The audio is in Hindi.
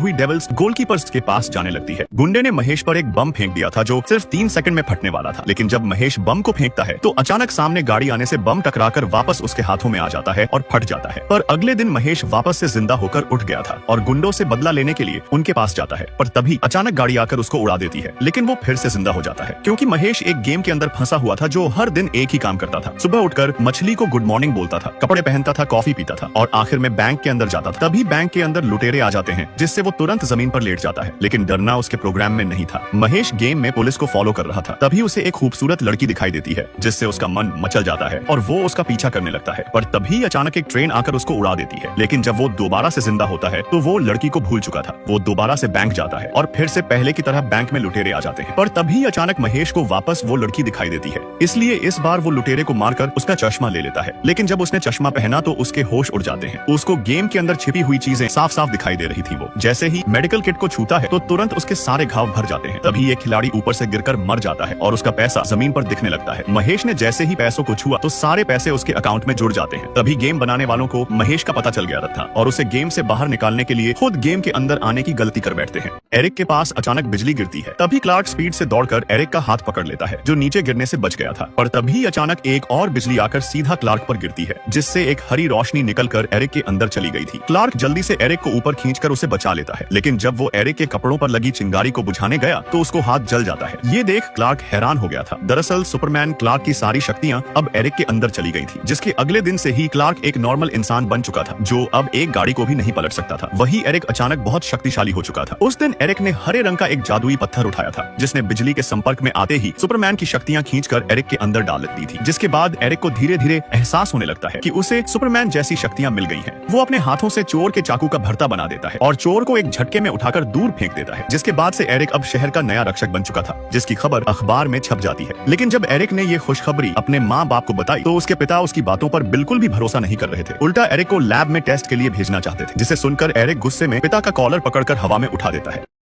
हुई डेविल्स गोलकीपर्स के पास जाने लगती है। गुंडे ने महेश पर एक बम फेंक दिया था जो सिर्फ 3 सेकंड में फटने वाला था, लेकिन जब महेश बम को फेंकता है तो अचानक सामने गाड़ी आने से बम टकराकर वापस उसके हाथों में आ जाता है और फट जाता है। पर अगले दिन महेश वापस से जिंदा होकर उठ गया था और गुंडों से बदला लेने के लिए उनके पास जाता है, पर तभी अचानक गाड़ी आकर उसको उड़ा देती है, लेकिन वो फिर से जिंदा हो जाता है क्योंकि महेश एक गेम के अंदर फंसा हुआ था जो हर दिन एक ही काम करता था। सुबह उठकर मछली को गुड मॉर्निंग बोलता था, कपड़े पहनता था, कॉफी पीता था और आखिर में बैंक के अंदर जाता था। तभी बैंक के अंदर लुटेरे आ जाते हैं जिससे वो तुरंत जमीन पर लेट जाता है, लेकिन डरना उसके प्रोग्राम में नहीं था। महेश गेम में पुलिस को फॉलो कर रहा था, तभी उसे एक खूबसूरत लड़की दिखाई देती है जिससे उसका मन मचल जाता है और वो उसका पीछा करने लगता है। पर तभी अचानक एक ट्रेन आकर उसको उड़ा देती है, लेकिन जब वो दोबारा से जिंदा होता है तो वो लड़की को भूल चुका था। वो दोबारा से बैंक जाता है और फिर से पहले की तरह बैंक में लुटेरे आ जाते हैं, पर तभी अचानक महेश को वापस वो लड़की दिखाई देती है, इसलिए इस बार वो लुटेरे को मारकर उसका चश्मा ले लेता है। लेकिन जब उसने चश्मा पहना तो उसके होश उड़ जाते हैं। उसको गेम के अंदर छिपी हुई चीजें साफ साफ दिखाई दे रही थी। वो जैसे ही मेडिकल किट को छूता है तो तुरंत उसके सारे घाव भर जाते हैं। तभी ये खिलाड़ी ऊपर से गिरकर मर जाता है और उसका पैसा जमीन पर दिखने लगता है। महेश ने जैसे ही पैसों को छुआ तो सारे पैसे उसके अकाउंट में जुड़ जाते हैं। तभी गेम बनाने वालों को महेश का पता चल गया था और उसे गेम से बाहर निकालने के लिए खुद गेम के अंदर आने की गलती कर बैठते हैं। एरिक के पास अचानक बिजली गिरती है, तभी क्लार्क स्पीड से दौड़कर एरिक का हाथ पकड़ लेता है जो नीचे गिरने से बच गया था। पर तभी अचानक एक और बिजली आकर सीधा क्लार्क पर गिरती है, जिससे एक हरी रोशनी निकलकर एरिक के अंदर चली गई थी। क्लार्क जल्दी से एरिक को ऊपर खींचकर उसे बचा लेता है, लेकिन जब वो एरिक के कपड़ों पर लगी चिंगारी को बुझाने गया तो उसको हाथ जल जाता है। ये देख क्लार्क हैरान हो गया था। दरअसल सुपरमैन क्लार्क की सारी शक्तियां अब एरिक के अंदर चली गई थी, जिसके अगले दिन से ही क्लार्क एक नॉर्मल इंसान बन चुका था जो अब एक गाड़ी को भी नहीं पलट सकता था। वही एरिक अचानक बहुत शक्तिशाली हो चुका था। उस दिन एरिक ने हरे रंग का एक जादुई पत्थर उठाया था, जिसने बिजली के संपर्क में आते ही सुपरमैन की शक्तियां खींचकर एरिक के अंदर डाल दी थी, जिसके बाद एरिक को धीरे धीरे एहसास होने लगता है कि उसे सुपरमैन जैसी शक्तियां मिल गई हैं। वो अपने हाथों से चोर के चाकू का भरता बना देता है और चोर को एक झटके में उठाकर दूर फेंक देता है, जिसके बाद से एरिक अब शहर का नया रक्षक बन चुका था, जिसकी खबर अखबार में छप जाती है। लेकिन जब एरिक ने ये खुशखबरी अपने माँ बाप को बताई तो उसके पिता उसकी बातों पर बिल्कुल भी भरोसा नहीं कर रहे थे। उल्टा एरिक को लैब में टेस्ट के लिए भेजना चाहते थे, जिसे सुनकर एरिक गुस्से में पिता का कॉलर पकड़कर हवा में उठा देता है।